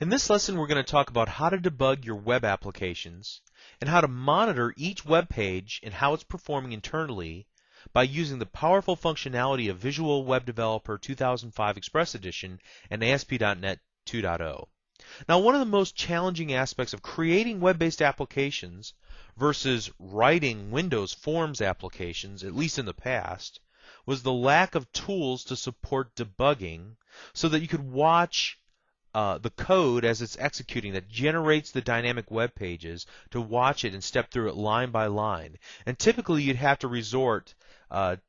In this lesson, we're going to talk about how to debug your web applications and how to monitor each web page and how it's performing internally by using the powerful functionality of Visual Web Developer 2005 Express Edition and ASP.NET 2.0. Now, one of the most challenging aspects of creating web-based applications versus writing Windows Forms applications, at least in the past, was the lack of tools to support debugging so that you could watch the code as it's executing that generates the dynamic web pages, to watch it and step through it line by line. And typically you'd have to resort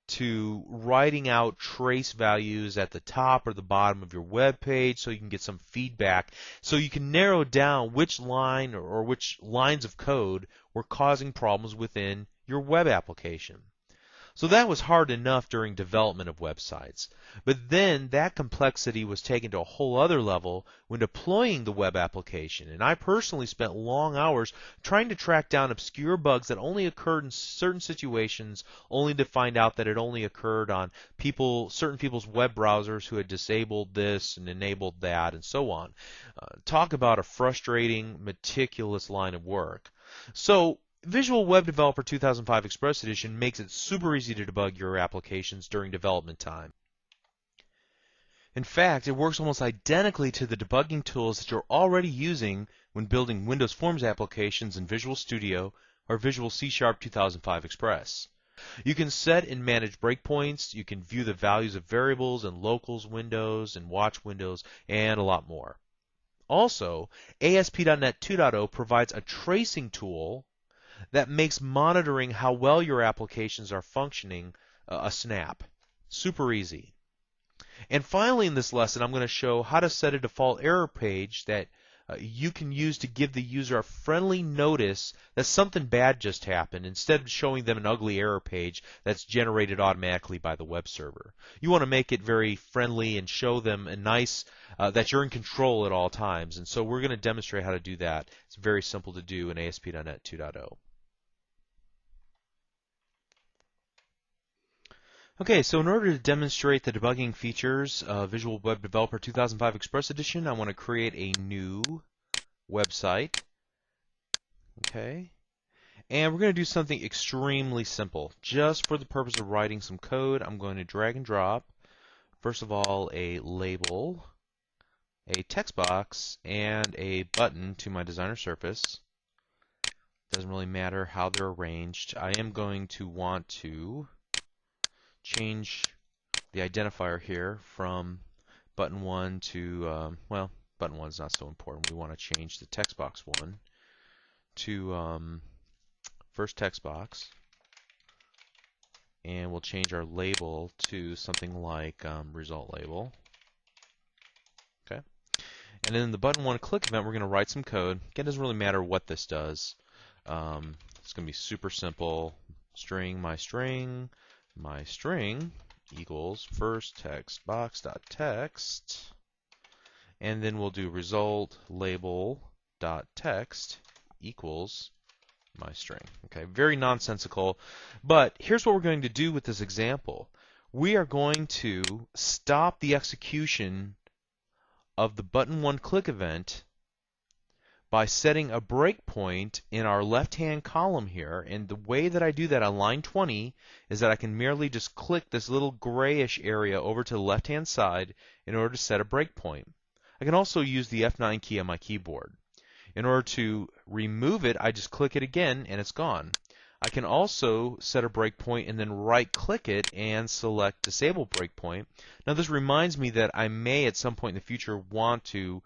to writing out trace values at the top or the bottom of your web page so you can get some feedback, so you can narrow down which line or which lines of code were causing problems within your web application. So that was hard enough during development of websites. But then that complexity was taken to a whole other level when deploying the web application. And I personally spent long hours trying to track down obscure bugs that only occurred in certain situations, only to find out that it only occurred on certain people's web browsers who had disabled this and enabled that and so on. Talk about a frustrating, meticulous line of work. So Visual Web Developer 2005 Express Edition makes it super easy to debug your applications during development time. In fact, it works almost identically to the debugging tools that you're already using when building Windows Forms applications in Visual Studio or Visual C# 2005 Express. You can set and manage breakpoints, you can view the values of variables and locals windows and watch windows, and a lot more. Also, ASP.NET 2.0 provides a tracing tool that makes monitoring how well your applications are functioning a snap. Super easy. And finally in this lesson, I'm going to show how to set a default error page that you can use to give the user a friendly notice that something bad just happened, instead of showing them an ugly error page that's generated automatically by the web server. You want to make it very friendly and show them a nice that you're in control at all times. And so we're going to demonstrate how to do that. It's very simple to do in ASP.NET 2.0. Okay, so in order to demonstrate the debugging features of Visual Web Developer 2005 Express Edition, I want to create a new website. Okay, and we're going to do something extremely simple. Just for the purpose of writing some code, I'm going to drag and drop, first of all, a label, a text box, and a button to my designer surface. Doesn't really matter how they're arranged. I am going to want to change the identifier here from button 1 to, well, button 1 is not so important. We want to change the text box 1 to first text box, and we'll change our label to something like result label. Okay, and then in the button 1 click event, we're going to write some code. Again, it doesn't really matter what this does. It's going to be super simple. String my string equals first text box dot text, and then we'll do result label dot text equals my string. Okay, very nonsensical, but here's what we're going to do with this example. We are going to stop the execution of the button 1 click event by setting a breakpoint in our left-hand column here. And the way that I do that on line 20 is that I can merely just click this little grayish area over to the left-hand side in order to set a breakpoint. I can also use the F9 key on my keyboard. In order to remove it, I just click it again and it's gone. I can also set a breakpoint and then right-click it and select Disable Breakpoint. Now this reminds me that I may at some point in the future want to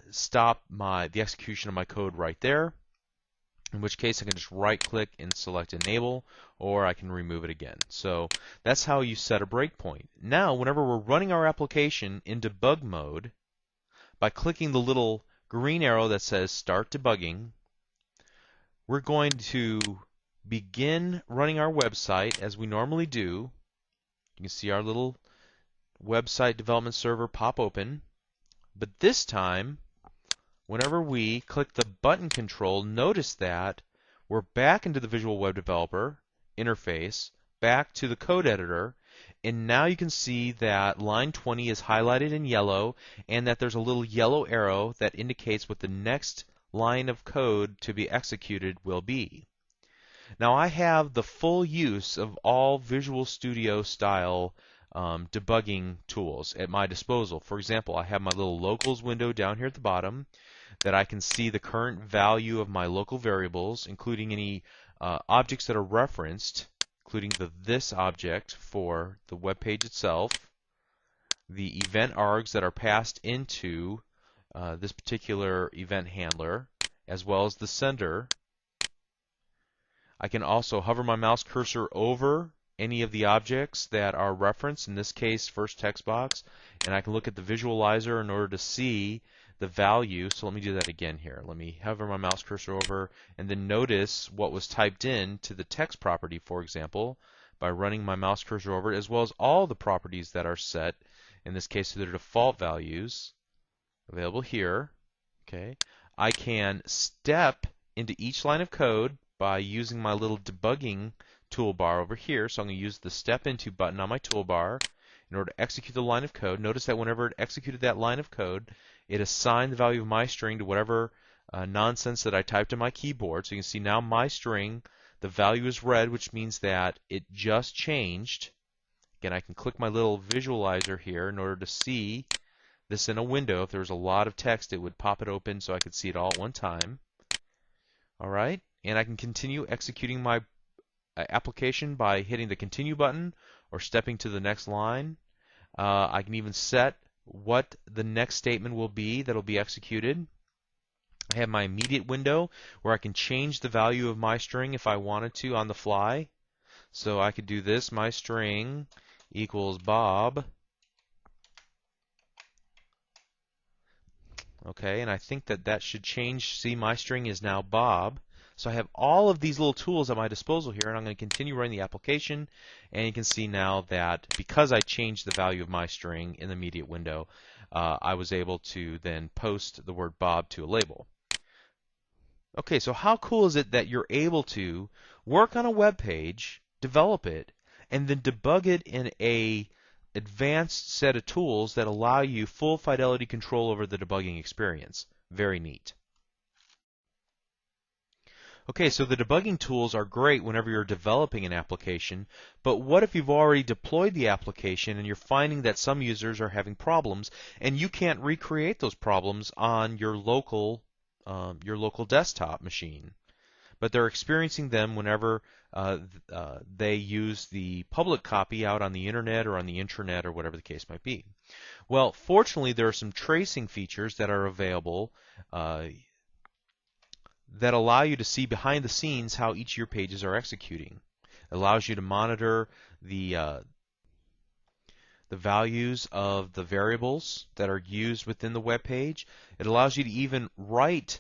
stop the execution of my code right there, in which case I can just right-click and select Enable, or I can remove it again. So that's how you set a breakpoint. Now whenever we're running our application in debug mode, by clicking the little green arrow that says Start Debugging, we're going to begin running our website as we normally do. You can see our little website development server pop open. But this time, whenever we click the button control, notice that we're back into the Visual Web Developer interface, back to the code editor, And now you can see that line 20 is highlighted in yellow, and that there's a little yellow arrow that indicates what the next line of code to be executed will be. Now I have the full use of all Visual Studio style debugging tools at my disposal. For example, I have my little locals window down here at the bottom that I can see the current value of my local variables, including any objects that are referenced, including this object for the web page itself, the event args that are passed into this particular event handler, as well as the sender. I can also hover my mouse cursor over any of the objects that are referenced, in this case first text box, and I can look at the visualizer in order to see the value. So let me do that again here. Let me hover my mouse cursor over and then notice what was typed in to the text property, for example, by running my mouse cursor over it, as well as all the properties that are set, in this case to their default values available here. Okay, I can step into each line of code by using my little debugging toolbar over here. So I'm going to use the Step Into button on my toolbar in order to execute the line of code. Notice that whenever it executed that line of code, it assigned the value of my string to whatever nonsense that I typed in my keyboard. So you can see now my string, the value is red, which means that it just changed. Again, I can click my little visualizer here in order to see this in a window. If there was a lot of text, it would pop it open so I could see it all at one time. All right, and I can continue executing my application by hitting the Continue button or stepping to the next line. I can even set what the next statement will be that will be executed. I have my immediate window where I can change the value of my string if I wanted to on the fly. So I could do this, my string equals Bob. Okay, and I think that should change. See, my string is now Bob. So I have all of these little tools at my disposal here, and I'm going to continue running the application, and you can see now that because I changed the value of my string in the immediate window, I was able to then post the word Bob to a label. Okay, so how cool is it that you're able to work on a web page, develop it, and then debug it in a advanced set of tools that allow you full fidelity control over the debugging experience. Very neat. Okay, so the debugging tools are great whenever you're developing an application, but what if you've already deployed the application and you're finding that some users are having problems and you can't recreate those problems on your local desktop machine, but they're experiencing them whenever they use the public copy out on the internet or on the intranet or whatever the case might be. Well, fortunately, there are some tracing features that are available that allow you to see behind the scenes how each of your pages are executing. It allows you to monitor the values of the variables that are used within the web page. It allows you to even write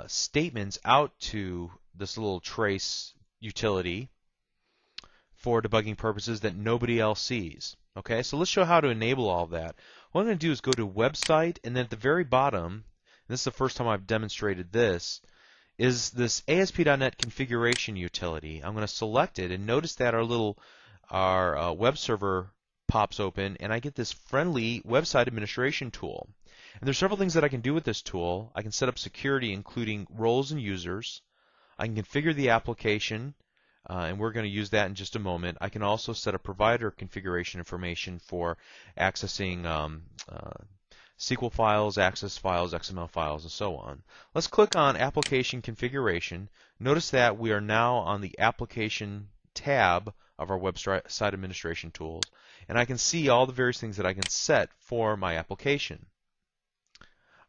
statements out to this little trace utility for debugging purposes that nobody else sees. Okay, so let's show how to enable all of that. What I'm going to do is go to Website, and then at the very bottom, and this is the first time I've demonstrated this, is this ASP.NET configuration utility. I'm going to select it, and notice that our web server pops open, and I get this friendly website administration tool. And there's several things that I can do with this tool. I can set up security, including roles and users. I can configure the application, and we're going to use that in just a moment. I can also set a provider configuration information for accessing SQL files, Access files, XML files, and so on. Let's click on Application Configuration. Notice that we are now on the Application tab of our website administration tools, and I can see all the various things that I can set for my application.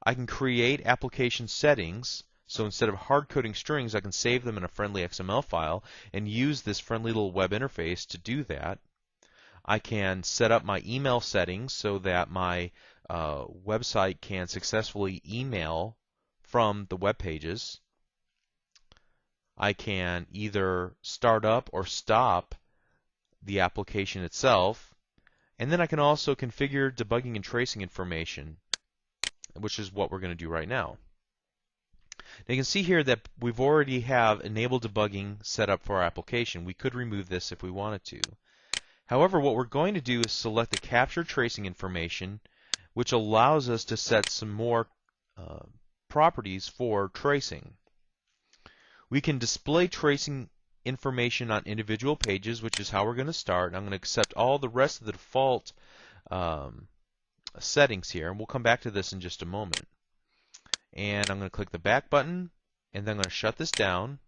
I can create application settings, so instead of hard-coding strings, I can save them in a friendly XML file and use this friendly little web interface to do that. I can set up my email settings so that my website can successfully email from the web pages. I can either start up or stop the application itself, and then I can also configure debugging and tracing information, which is what we're going to do right now. Now you can see here that we've already have enabled debugging set up for our application. We could remove this if we wanted to. However, what we're going to do is select the capture tracing information, which allows us to set some more properties for tracing. We can display tracing information on individual pages, which is how we're going to start. I'm going to accept all the rest of the default settings here, and we'll come back to this in just a moment. And I'm going to click the back button, and then I'm going to shut this down.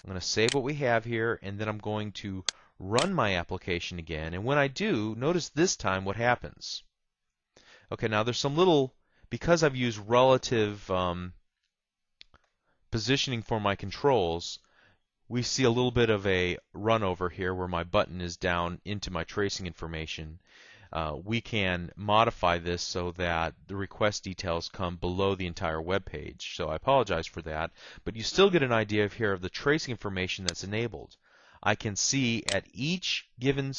I'm going to save what we have here, and then I'm going to run my application again. And when I do, notice this time what happens. Okay, now there's some little, because I've used relative positioning for my controls, we see a little bit of a run over here where my button is down into my tracing information. We can modify this so that the request details come below the entire web page. So I apologize for that, but you still get an idea of here of the tracing information that's enabled. I can see at each given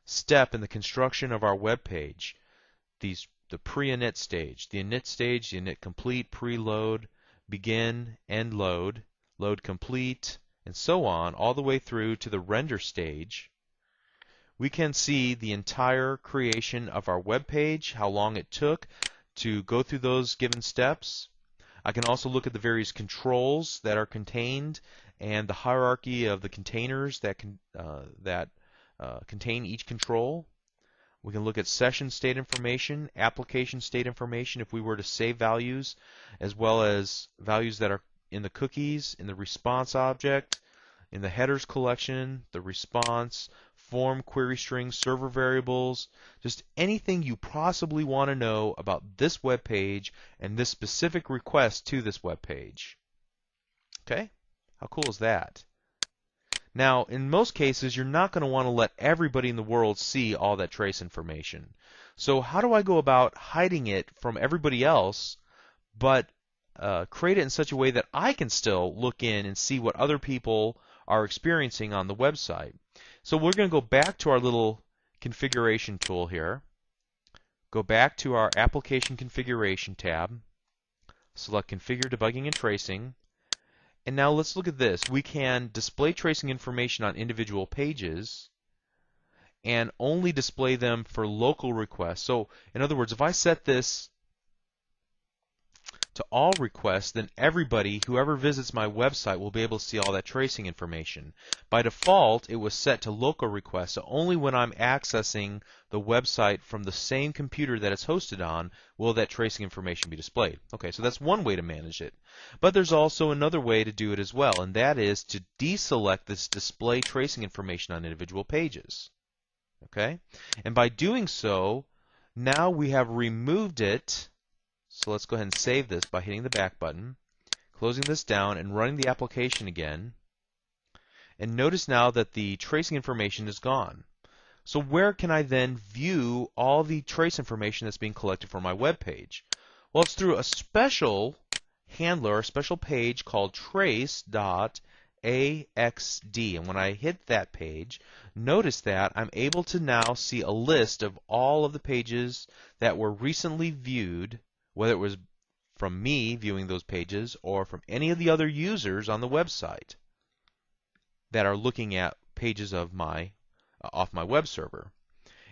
step in the construction of our web page, the pre-init stage, the init stage, the init complete, preload, begin, end load, load complete, and so on, all the way through to the render stage. We can see the entire creation of our web page, how long it took to go through those given steps. I can also look at the various controls that are contained and the hierarchy of the containers that contain each control. We can look at session state information, application state information if we were to save values, as well as values that are in the cookies, in the response object, in the headers collection, the response, form, query string, server variables, just anything you possibly want to know about this web page and this specific request to this web page. Okay? How cool is that? Now, in most cases, you're not going to want to let everybody in the world see all that trace information. So how do I go about hiding it from everybody else, but create it in such a way that I can still look in and see what other people are experiencing on the website? So we're going to go back to our little configuration tool here. Go back to our Application Configuration tab. Select Configure Debugging and Tracing. And now let's look at this. We can display tracing information on individual pages and only display them for local requests. So in other words, if I set this to all requests, then everybody, whoever visits my website, will be able to see all that tracing information. By default, it was set to local requests, so only when I'm accessing the website from the same computer that it's hosted on will that tracing information be displayed. Okay, so that's one way to manage it. But there's also another way to do it as well, and that is to deselect this display tracing information on individual pages. Okay? And by doing so, now we have removed it. So let's go ahead and save this by hitting the back button, closing this down, and running the application again. And notice now that the tracing information is gone. So where can I then view all the trace information that's being collected for my web page? Well, it's through a special handler, a special page called trace.axd. And when I hit that page, notice that I'm able to now see a list of all of the pages that were recently viewed, whether it was from me viewing those pages or from any of the other users on the website that are looking at pages of off my web server.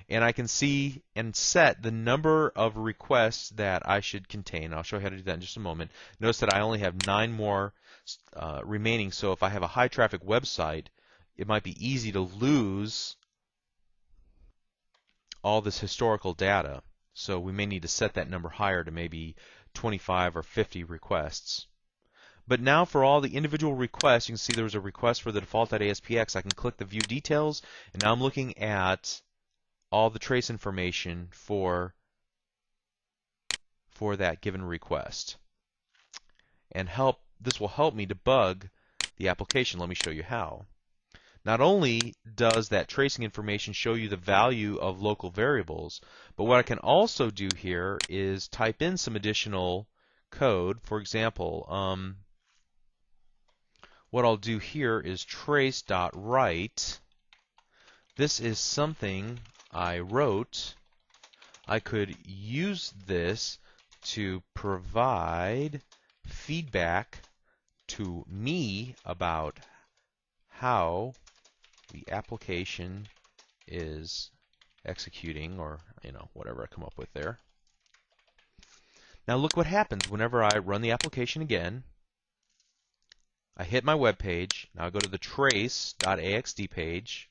And I can see and set the number of requests that I should contain. I'll show you how to do that in just a moment. Notice that I only have 9 more remaining, so if I have a high traffic website, it might be easy to lose all this historical data. So we may need to set that number higher to maybe 25 or 50 requests. But now for all the individual requests, you can see there was a request for the default.aspx. I can click the View Details, and now I'm looking at all the trace information for that given request. And this will help me debug the application. Let me show you how. Not only does that tracing information show you the value of local variables, but what I can also do here is type in some additional code. For example, what I'll do here is trace.write. This is something I wrote. I could use this to provide feedback to me about how the application is executing, or whatever I come up with there. Now look what happens whenever I run the application again. I hit my web page. Now I go to the trace.axt page.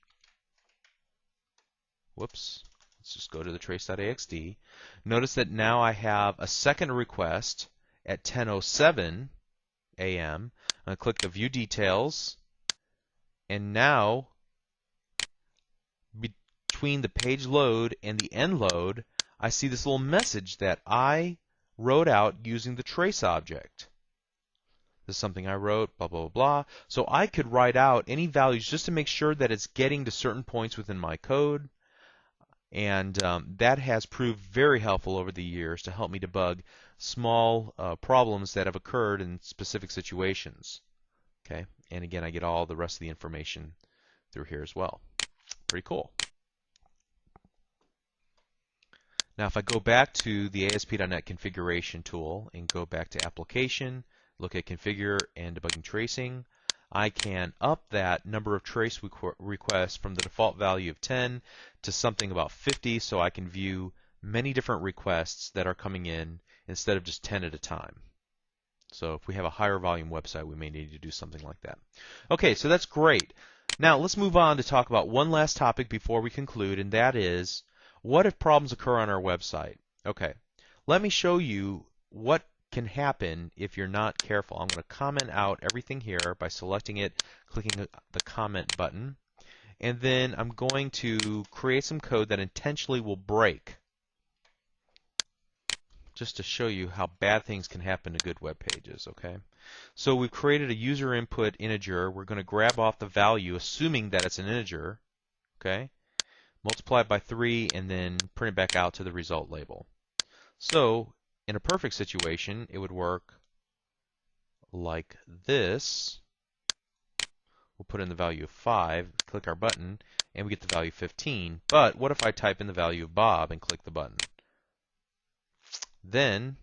Whoops. Let's just go to the trace.axt. Notice that now I have a second request at 10:07 a.m. I'm going to click the View Details. And now, between the page load and the end load, I see this little message that I wrote out using the trace object. This is something I wrote, blah, blah, blah. So I could write out any values just to make sure that it's getting to certain points within my code. And that has proved very helpful over the years to help me debug small problems that have occurred in specific situations. Okay, and again, I get all the rest of the information through here as well. Pretty cool. Now, if I go back to the ASP.NET configuration tool and go back to Application, look at Configure and Debugging Tracing, I can up that number of trace requests from the default value of 10 to something about 50, so I can view many different requests that are coming in instead of just 10 at a time. So if we have a higher volume website, we may need to do something like that. Okay, so that's great. Now let's move on to talk about one last topic before we conclude, and that is, what if problems occur on our website? Okay, let me show you what can happen if you're not careful. I'm going to comment out everything here by selecting it, clicking the comment button, and then I'm going to create some code that intentionally will break, just to show you how bad things can happen to good web pages. Okay, so we've created a user input integer. We're going to grab off the value, assuming that it's an integer, okay, multiply it by 3, and then print it back out to the result label. So in a perfect situation, it would work like this. We'll put in the value of 5, click our button, and we get the value 15. But what if I type in the value of Bob and click the button? Then,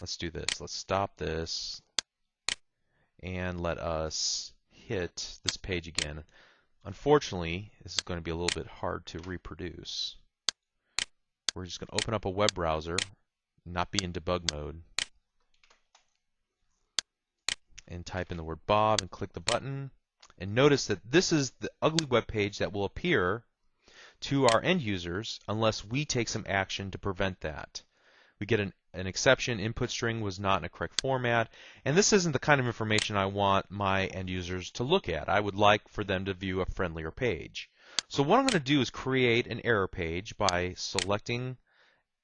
let's do this. Let's stop this, and let us hit this page again. Unfortunately, this is going to be a little bit hard to reproduce. We're just going to open up a web browser, not be in debug mode, and type in the word Bob and click the button. And notice that this is the ugly web page that will appear to our end users unless we take some action to prevent that. We get an exception, input string was not in a correct format, and this isn't the kind of information I want my end users to look at. I would like for them to view a friendlier page. So what I'm going to do is create an error page by selecting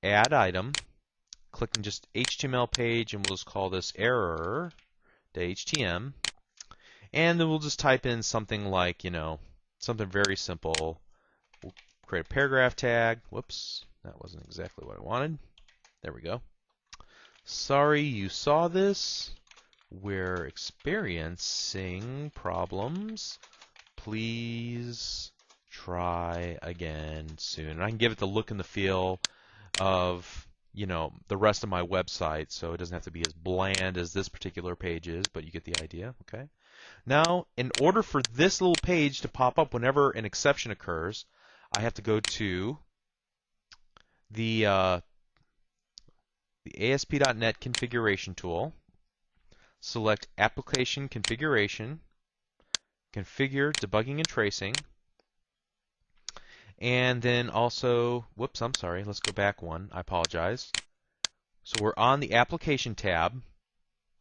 Add Item, clicking just HTML page, and we'll just call this error.htm, and then we'll just type in something like, something very simple. We'll create a paragraph tag. Whoops, that wasn't exactly what I wanted. There we go. Sorry you saw this. We're experiencing problems. Please try again soon. And I can give it the look and the feel of, the rest of my website, so it doesn't have to be as bland as this particular page is, but you get the idea, okay? Now, in order for this little page to pop up whenever an exception occurs, I have to go to the ASP.NET configuration tool, select Application Configuration, Configure Debugging and Tracing, and then also, whoops, I'm sorry, let's go back one, I apologize. So we're on the Application tab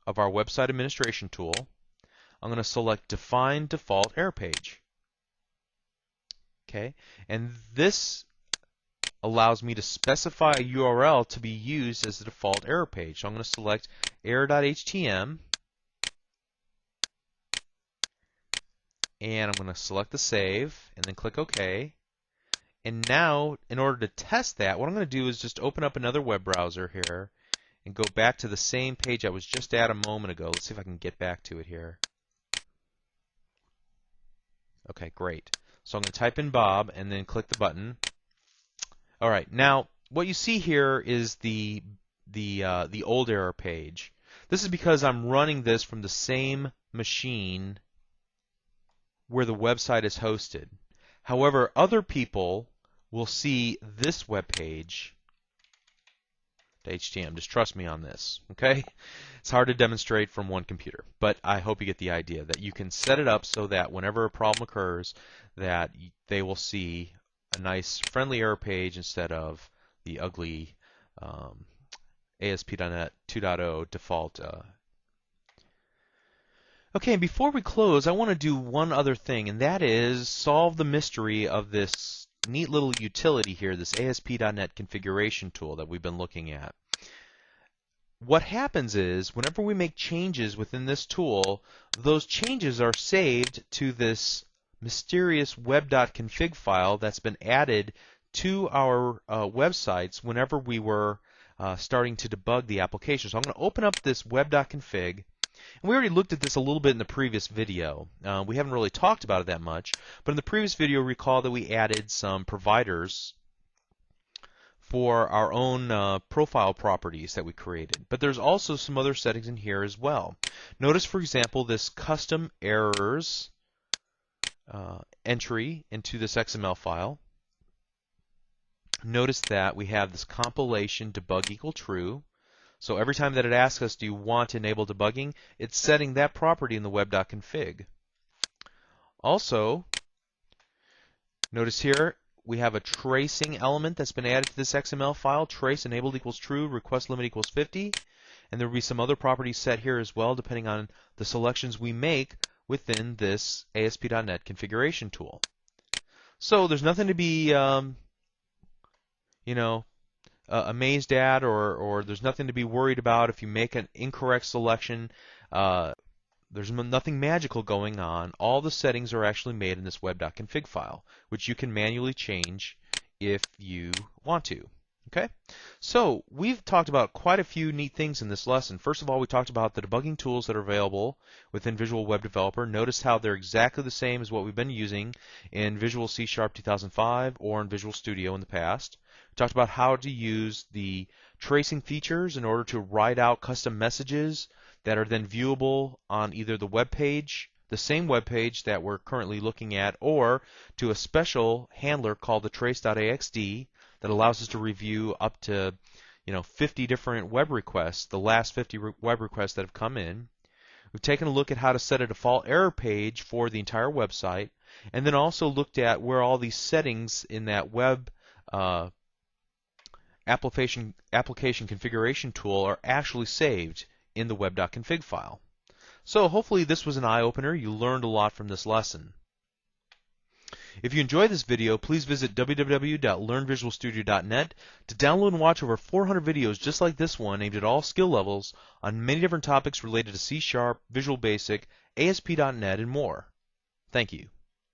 of our Website Administration tool. I'm going to select Define Default Error Page. Okay, and this allows me to specify a URL to be used as the default error page. So I'm going to select error.htm, and I'm going to select the save, and then click OK. And now, in order to test that, what I'm going to do is just open up another web browser here and go back to the same page I was just at a moment ago. Let's see if I can get back to it here. Okay, great. So I'm going to type in Bob and then click the button. All right, now what you see here is the old error page. This is because I'm running this from the same machine where the website is hosted. However, other people will see this web page to HTML. Just trust me on this, okay? It's hard to demonstrate from one computer, but I hope you get the idea that you can set it up so that whenever a problem occurs, that they will see a nice friendly error page instead of the ugly ASP.NET 2.0 default. Okay, and before we close, I want to do one other thing, and that is solve the mystery of this neat little utility here, this ASP.NET configuration tool that we've been looking at. What happens is, whenever we make changes within this tool, those changes are saved to this mysterious web.config file that's been added to our websites whenever we were starting to debug the application. So I'm going to open up this web.config. And we already looked at this a little bit in the previous video. We haven't really talked about it that much, but in the previous video, recall that we added some providers for our own profile properties that we created. But there's also some other settings in here as well. Notice, for example, this custom errors entry into this XML file. Notice that we have this compilation debug equal true. So every time that it asks us, do you want to enable debugging, it's setting that property in the web.config. Also, notice here we have a tracing element that's been added to this XML file. Trace enabled equals true, request limit equals 50. And there will be some other properties set here as well, depending on the selections we make within this ASP.NET configuration tool. So there's nothing to be, amazed at, or there's nothing to be worried about if you make an incorrect selection. There's nothing magical going on. All the settings are actually made in this web.config file, which you can manually change if you want to. Okay? So we've talked about quite a few neat things in this lesson. First of all, we talked about the debugging tools that are available within Visual Web Developer. Notice how they're exactly the same as what we've been using in Visual C# 2005 or in Visual Studio in the past. We talked about how to use the tracing features in order to write out custom messages that are then viewable on either the web page, the same web page that we're currently looking at, or to a special handler called the trace.axd that allows us to review up to 50 different web requests, the last 50 web requests that have come in. We've taken a look at how to set a default error page for the entire website, and then also looked at where all these settings in that web application configuration tool are actually saved in the web.config file. So hopefully this was an eye-opener. You learned a lot from this lesson. If you enjoyed this video, please visit www.learnvisualstudio.net to download and watch over 400 videos just like this one aimed at all skill levels on many different topics related to C#, Visual Basic, ASP.NET, and more. Thank you.